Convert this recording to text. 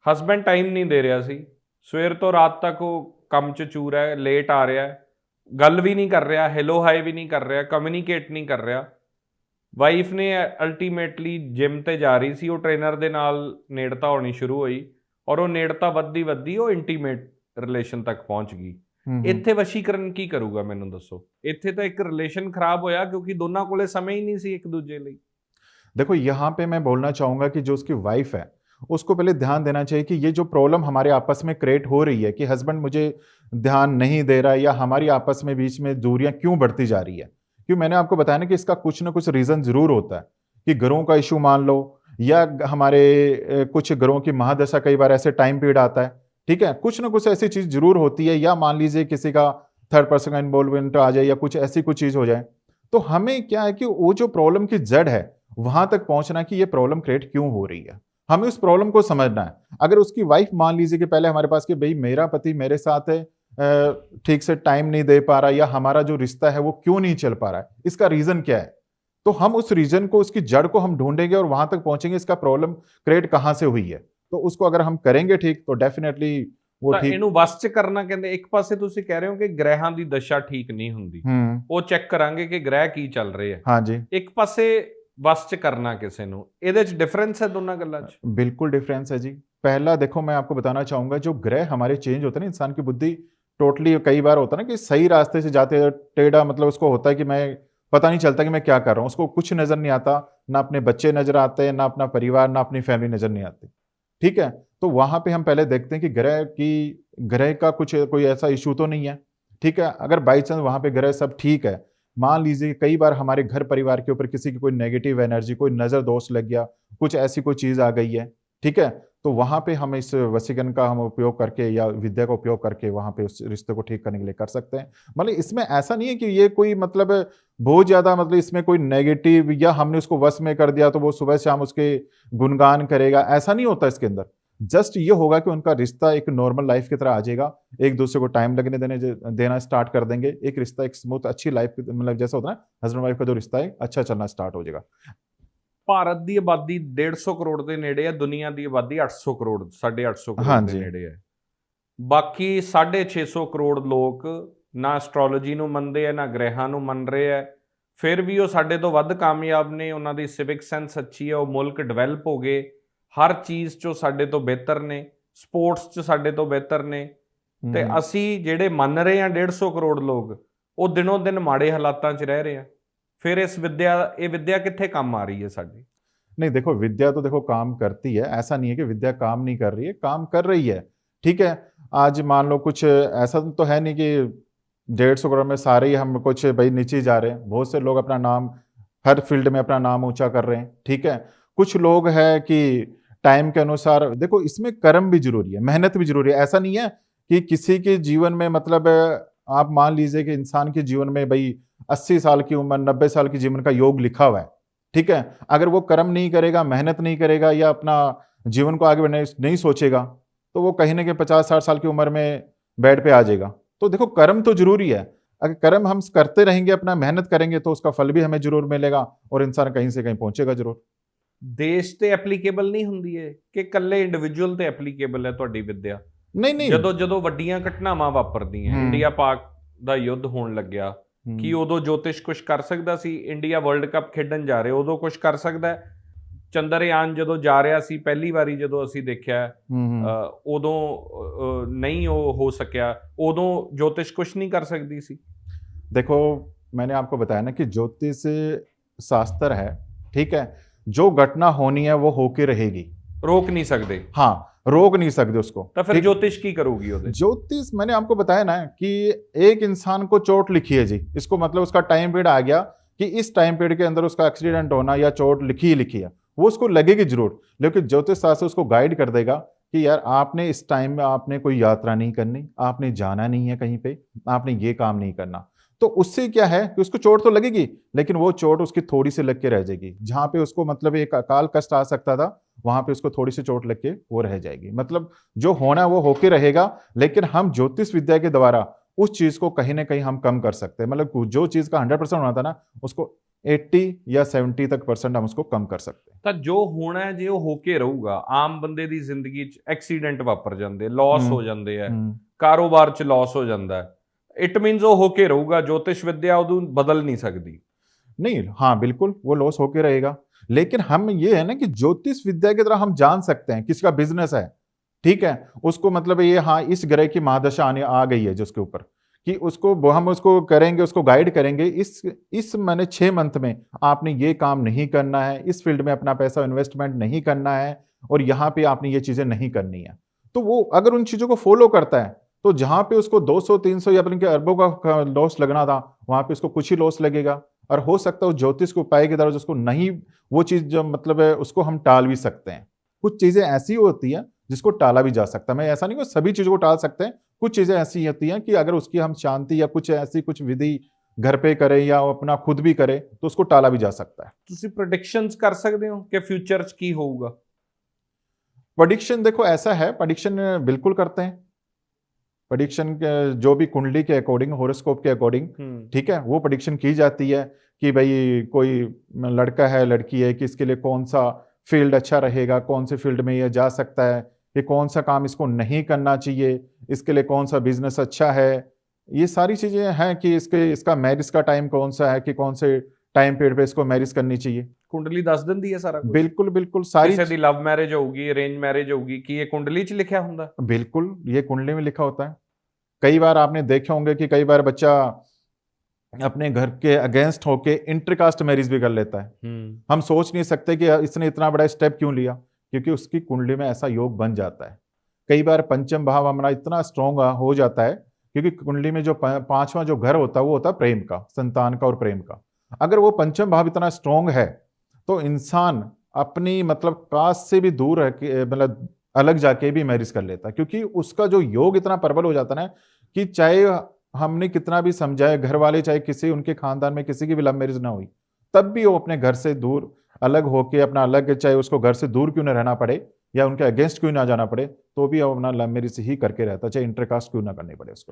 Husband time ਨਹੀਂ ਦੇ ਰਿਹਾ ਸੀ, ਸਵੇਰ ਤੋਂ ਰਾਤ ਤੱਕ ਉਹ ਕੰਮ 'ਚ ਚੂਰ ਹੈ, ਲੇਟ ਆ ਰਿਹਾ, ਗੱਲ ਵੀ ਨਹੀਂ ਕਰ ਰਿਹਾ, ਹੈਲੋ ਹਾਈ ਵੀ ਨਹੀਂ ਕਰ ਰਿਹਾ, ਕਮਿਊਨੀਕੇਟ ਨਹੀਂ ਕਰ ਰਿਹਾ। ਵਾਈਫ ਨੇ ਅਲਟੀਮੇਟਲੀ ਜਿਮ ਤੇ ਜਾ ਰਹੀ ਸੀ, ਉਹ ਟ੍ਰੇਨਰ ਦੇ ਨਾਲ ਨੇੜਤਾ ਹੋਣੀ ਸ਼ੁਰੂ ਹੋਈ, ਔਰ ਉਹ ਨੇੜਤਾ ਵੱਧਦੀ ਵੱਧਦੀ ਉਹ ਇੰਟੀਮੇਟ ਰਿਲੇਸ਼ਨ ਤੱਕ ਪਹੁੰਚ ਗਈ। ਇੱਥੇ ਵਸ਼ੀਕਰਨ ਕੀ ਕਰੂਗਾ, ਮੈਨੂੰ ਦੱਸੋ। ਇੱਥੇ ਤਾਂ ਇੱਕ ਰਿਲੇਸ਼ਨ ਖਰਾਬ ਹੋਇਆ ਕਿਉਂਕਿ ਦੋਨਾਂ ਕੋਲੇ समय ही नहीं सी एक दूजे ਲਈ। देखो यहाँ पे मैं बोलना चाहूंगा कि जो उसकी वाइफ है उसको पहले ध्यान देना चाहिए कि ये जो प्रॉब्लम हमारे आपस में क्रिएट हो रही है कि हस्बैंड मुझे ध्यान नहीं दे रहा है या हमारी आपस में बीच में दूरियां क्यों बढ़ती जा रही है, क्योंकि मैंने आपको बताया ना कि इसका कुछ ना कुछ रीजन जरूर होता है कि घरों का इशू मान लो, या हमारे कुछ घरों की महादशा कई बार ऐसे टाइम पीरियड आता है, ठीक है, कुछ ना कुछ ऐसी चीज जरूर होती है, या मान लीजिए किसी का थर्ड पर्सन का इन्वॉल्वमेंट आ जाए या कुछ ऐसी कुछ चीज हो जाए। तो हमें क्या है कि वो जो प्रॉब्लम की जड़ है वहां तक पहुंचना कि ये प्रॉब्लम क्रिएट क्यों हो रही है, हमें उस प्रॉब्लम को समझना है। अगर उसकी वाइफ मान लीजिए कि पहले हमारे पास कि भाई मेरा पति मेरे साथ है ठीक से टाइम नहीं दे पा रहा, या हमारा जो रिश्ता है वो क्यों नहीं चल पा रहा है, इसका रीजन क्या है, तो हम उस रीजन को, उसकी जड़ को हम ढूंढेंगे और वहां तक पहुंचेंगे इसका प्रॉब्लम क्रिएट कहां से हुई है। तो उसको अगर हम करेंगे ठीक तो डेफिनेटली वो ठीक। ਇਹਨੂੰ ਵਸ ਚ ਕਰਨਾ ਕਹਿੰਦੇ, ਇੱਕ ਪਾਸੇ ਤੁਸੀਂ ਕਹਿ ਰਹੇ ਹੋ ਕਿ ਗ੍ਰਹਿਾਂ ਦੀ ਦਸ਼ਾ ਠੀਕ ਨਹੀਂ ਹੁੰਦੀ, ਉਹ ਚੈੱਕ ਕਰਾਂਗੇ ਕਿ ਗ੍ਰਹਿ ਕੀ ਚੱਲ ਰਹੇ ਆ। हाँ जी, ਇੱਕ ਪਾਸੇ ਵਸ ਚ ਕਰਨਾ ਕਿਸੇ ਨੂੰ, ਇਹਦੇ ਚ ਡਿਫਰੈਂਸ ਹੈ ਦੋਨਾਂ ਗੱਲਾਂ ਚ। बिल्कुल डिफरेंस है जी। पहला देखो मैं आपको बताना चाहूंगा, जो ग्रह हमारे चेंज होते हैं ना, इंसान की बुद्धि टोटली कई बार होता है ना कि सही रास्ते से जाते टेढ़ा, मतलब उसको होता है कि मैं पता नहीं चलता कि मैं क्या कर रहा हूँ, उसको कुछ नजर नहीं आता, ना अपने बच्चे नजर आते, ना अपना परिवार, ना अपनी फैमिली नजर नहीं आती, ठीक है। तो वहां पे हम पहले देखते हैं कि ग्रह का कुछ कोई ऐसा इशू तो नहीं है, ठीक है। अगर बाई चांस वहां पे ग्रह सब ठीक है, मान लीजिए कई बार हमारे घर परिवार के ऊपर किसी की कोई नेगेटिव एनर्जी, कोई नजर दोष लग गया, कुछ ऐसी कोई चीज आ गई है, ठीक है, तो वहां पे हम इस वशीकरण का हम उपयोग करके या विद्या का उपयोग करके वहां पे उस रिश्ते को ठीक करने के लिए कर सकते हैं। मतलब इसमें ऐसा नहीं है कि ये कोई मतलब बहुत ज्यादा, मतलब इसमें कोई नेगेटिव या हमने उसको वश में कर दिया तो वो सुबह शाम उसके गुणगान करेगा, ऐसा नहीं होता इसके अंदर। जस्ट ये होगा कि उनका रिश्ता एक नॉर्मल लाइफ की तरह आ जाएगा, एक दूसरे को टाइम लगने देना स्टार्ट कर देंगे, एक रिश्ता एक स्मूथ अच्छी लाइफ, मतलब जैसा होता है ना हस्बैंड वाइफ का जो रिश्ता है अच्छा चलना स्टार्ट हो जाएगा। ਭਾਰਤ ਦੀ ਆਬਾਦੀ 150 ਕਰੋੜ ਦੇ ਨੇੜੇ ਹੈ, ਦੁਨੀਆ ਦੀ ਆਬਾਦੀ 800 ਕਰੋੜ 850 ਕਰੋੜ ਦੇ ਨੇੜੇ ਹੈ। ਬਾਕੀ 650 ਕਰੋੜ ਲੋਕ ਨਾ ਐਸਟ੍ਰੋਲੋਜੀ ਨੂੰ ਮੰਨਦੇ ਆ, ਨਾ ਗ੍ਰਹਿਾਂ ਨੂੰ ਮੰਨ ਰਹੇ ਆ, ਫਿਰ ਵੀ ਉਹ ਸਾਡੇ ਤੋਂ ਵੱਧ ਕਾਮਯਾਬ ਨੇ, ਉਹਨਾਂ ਦੀ ਸਿਵਿਕ ਸੈਂਸ ਅੱਛੀ ਹੈ, ਉਹ ਮੁਲਕ ਡਿਵੈਲਪ ਹੋ ਗਏ, ਹਰ ਚੀਜ਼ 'ਚੋਂ ਸਾਡੇ ਤੋਂ ਬਿਹਤਰ ਨੇ, ਸਪੋਰਟਸ 'ਚ ਸਾਡੇ ਤੋਂ ਬਿਹਤਰ ਨੇ। ਤੇ ਅਸੀਂ ਜਿਹੜੇ ਮੰਨ ਰਹੇ ਹਾਂ 150 ਕਰੋੜ ਲੋਕ, ਉਹ ਦਿਨੋਂ ਦਿਨ ਮਾੜੇ ਹਾਲਾਤਾਂ 'ਚ ਰਹਿ ਰਹੇ ਆ। फिर इस विद्या कित्थे काम आ रही है साडी? नहीं देखो, विद्या तो देखो काम करती है, ऐसा नहीं है कि विद्या काम नहीं कर रही है, काम कर रही है, ठीक है। आज मान लो कुछ ऐसा तो है नहीं कि 150 करोड़ में सारे ही हम कुछ भाई नीचे जा रहे हैं, बहुत से लोग अपना नाम हर फील्ड में अपना नाम ऊंचा कर रहे हैं, ठीक है। कुछ लोग है कि टाइम के अनुसार, देखो इसमें कर्म भी जरूरी है, मेहनत भी जरूरी है। ऐसा नहीं है कि किसी के जीवन में, मतलब आप मान लीजिए कि इंसान के जीवन में भाई 80 साल की उम्र, 90 साल की जीवन का योग लिखा हुआ है, ठीक है, अगर वो कर्म नहीं करेगा, मेहनत नहीं करेगा या अपना जीवन को आगे बढ़ने नहीं सोचेगा, तो वो कहीं ना कहीं 50-60 साल की उम्र में बेड पे आ जाएगा। तो देखो कर्म तो जरूरी है, अगर कर्म हम करते रहेंगे, अपना मेहनत करेंगे, तो उसका फल भी हमें जरूर मिलेगा और इंसान कहीं से कहीं पहुंचेगा जरूर। देश ते एप्लीकेबल नहीं हुंदी है कि कल्ले इंडिविजुअल ते एप्लीकेबल है तुहाडी विद्या? नहीं ਜਦੋਂ ਵੱਡੀਆਂ ਘਟਨਾਵਾਂ ਵਾਪਰਦੀਆਂ, ਇੰਡੀਆ ਪਾਕ ਦਾ ਯੁੱਧ ਹੋਣ ਲੱਗਿਆ, ਕੀ ਉਦੋਂ ਜੋਤਿਸ਼ ਕੁਝ ਕਰ ਸਕਦਾ ਸੀ? ਇੰਡੀਆ ਵਰਲਡ ਕੱਪ ਖੇਡਣ ਜਾ ਰਹੇ, ਉਦੋਂ ਕੁਝ ਕਰ ਸਕਦਾ ਹੈ? ਚੰਦਰਯਾਨ ਜਦੋਂ ਜਾ ਰਿਹਾ ਸੀ ਪਹਿਲੀ ਵਾਰੀ, ਜਦੋਂ ਅਸੀਂ ਦੇਖਿਆ, ਉਦੋਂ ਨਹੀਂ ਉਹ ਹੋ ਸਕਿਆ, ਉਦੋਂ ਜੋਤਿਸ਼ ਕੁਝ ਨਹੀਂ ਕਰ ਸਕਦੀ ਸੀ? देखो मैंने आपको बताया ना कि ज्योतिष शास्त्र है, ठीक है, जो घटना होनी है वो होके रहेगी, रोक नहीं सकते। हाँ, रोक नहीं सकते उसको। तो फिर ज्योतिष की करोगी? ज्योतिष मैंने आपको बताया ना कि एक इंसान को चोट लिखी है जी, इसको मतलब उसका टाइम पीरियड आ गया कि इस टाइम पीरियड के अंदर उसका एक्सीडेंट होना या चोट लिखी है, वो उसको लगेगी जरूर, लेकिन ज्योतिष शास्त्र उसको गाइड कर देगा कि यार आपने इस टाइम में आपने कोई यात्रा नहीं करनी, आपने जाना नहीं है कहीं पे, आपने ये काम नहीं करना। तो उससे क्या है कि उसको चोट तो लगेगी, लेकिन वो चोट उसकी थोड़ी सी लग के रह जाएगी, जहां पे उसको मतलब एक अकाल कष्ट आ सकता था, वहां पे उसको थोड़ी सी चोट लग के वो रह जाएगी। मतलब जो होना वो होके रहेगा, लेकिन हम ज्योतिष विद्या के द्वारा उस चीज को कहीं ना कहीं हम कम कर सकते हैं। मतलब जो चीज का 100% होना था ना, उसको 80 या 70 तक % हम उसको कम कर सकते हैं। ਤਾਂ ਜੋ ਹੋਣਾ ਹੈ ਜੇ ਉਹ ਹੋ ਕੇ ਰਹੂਗਾ, ਆਮ ਬੰਦੇ ਦੀ ਜ਼ਿੰਦਗੀ 'ਚ ਐਕਸੀਡੈਂਟ ਵਾਪਰ ਜਾਂਦੇ, ਲਾਸ ਹੋ ਜਾਂਦੇ ਆ, ਕਾਰੋਬਾਰ 'ਚ ਲਾਸ ਹੋ ਜਾਂਦਾ, ਇਟ ਮੀਨਸ ਉਹ ਹੋ ਕੇ ਰਹੂਗਾ। ज्योतिष विद्या ਉਹਨੂੰ बदल नहीं सकती। नहीं, हाँ बिल्कुल वो लॉस होके रहेगा, लेकिन हम ये है ना कि ज्योतिष विद्या की तरह हम जान सकते हैं किसका बिजनेस है, ठीक है, उसको मतलब ये हाँ इस ग्रह की महादशा आने आ गई है जिसके ऊपर कि उसको हम उसको करेंगे, उसको गाइड करेंगे, इस मैंने 6 मंथ में आपने ये काम नहीं करना है, इस फील्ड में अपना पैसा इन्वेस्टमेंट नहीं करना है और यहाँ पे आपने ये चीजें नहीं करनी है। तो वो अगर उन चीजों को फॉलो करता है तो जहां पे उसको 200-300 या बल्कि अरबों का लॉस लगना था, वहां पे उसको कुछ ही लॉस लगेगा और हो सकता है उस ज्योतिष को उपाय की तरह उसको नहीं, वो चीज जो मतलब है उसको हम टाल भी सकते हैं। कुछ चीजें ऐसी होती हैं जिसको टाला भी जा सकता है। मैं ऐसा नहीं कि सभी चीजों को टाल सकते हैं, कुछ चीजें ऐसी होती हैं कि अगर उसकी हम शांति या कुछ ऐसी कुछ विधि घर पे करें या अपना खुद भी करें तो उसको टाला भी जा सकता है। ਤੁਸੀਂ ਪ੍ਰੈਡਿਕਸ਼ਨਸ ਕਰ ਸਕਦੇ ਹੋ ਕਿ ਫਿਊਚਰ 'ਚ ਕੀ ਹੋਊਗਾ? प्रेडिक्शन देखो ऐसा है, प्रेडिक्शन बिल्कुल करते हैं। प्रेडिक्शन जो भी कुंडली के अकॉर्डिंग, होरोस्कोप के अकॉर्डिंग, ठीक है, वो प्रेडिक्शन की जाती है कि भाई कोई लड़का है, लड़की है, कि इसके लिए कौन सा फील्ड अच्छा रहेगा, कौन से फील्ड में ये जा सकता है, कि कौन सा काम इसको नहीं करना चाहिए, इसके लिए कौन सा बिजनेस अच्छा है। ये सारी चीजें हैं कि इसका मैरिज का टाइम कौन सा है, कि कौन से टाइम पीरियड पे इसको मैरिज करनी चाहिए। ਕੁੰਡਲੀ ਦੱਸ ਦਿੰਦੀ ਹੈ ਸਾਰਾ ਕੁਝ? बिल्कुल बिल्कुल सारी ਕਿਸੇ ਦੀ ਲਵ ਮੈਰਿਜ ਹੋਊਗੀ, ਅਰੇਂਜ ਮੈਰਿਜ ਹੋਊਗੀ, ਕੀ ਇਹ ਕੁੰਡਲੀ 'ਚ ਲਿਖਿਆ ਹੁੰਦਾ? बिल्कुल ये कुंडली में लिखा होता है। कई बार आपने देखे होंगे कि कई बार बच्चा अपने घर के अगेंस्ट होके इंटरकास्ट मैरिज भी कर लेता है। हम सोच नहीं सकते कि इसने इतना बड़ा स्टेप क्यों लिया, क्योंकि उसकी कुंडली में ऐसा योग बन जाता है। कई बार पंचम भाव हमारा इतना स्ट्रॉन्ग हो जाता है क्योंकि कुंडली में जो 5वां जो घर होता है वो होता है प्रेम का, संतान का और प्रेम का। अगर वो पंचम भाव इतना स्ट्रॉन्ग है तो इंसान अपनी मतलब कास्ट से भी दूर रह के मतलब अलग जाके भी मैरिज कर लेता है, क्योंकि उसका जो योग इतना प्रबल हो जाता है ना कि चाहे हमने कितना भी समझाए, घर वाले चाहे किसी उनके खानदान में किसी की भी लव मैरिज ना हुई, तब भी वो अपने घर से दूर अलग होके अपना अलग, चाहे उसको घर से दूर क्यों ना रहना पड़े या उनके अगेंस्ट क्यों ना जाना पड़े, तो भी वो अपना लव मैरिज ही करके रहता, चाहे इंटरकास्ट क्यों ना करनी पड़े उसको।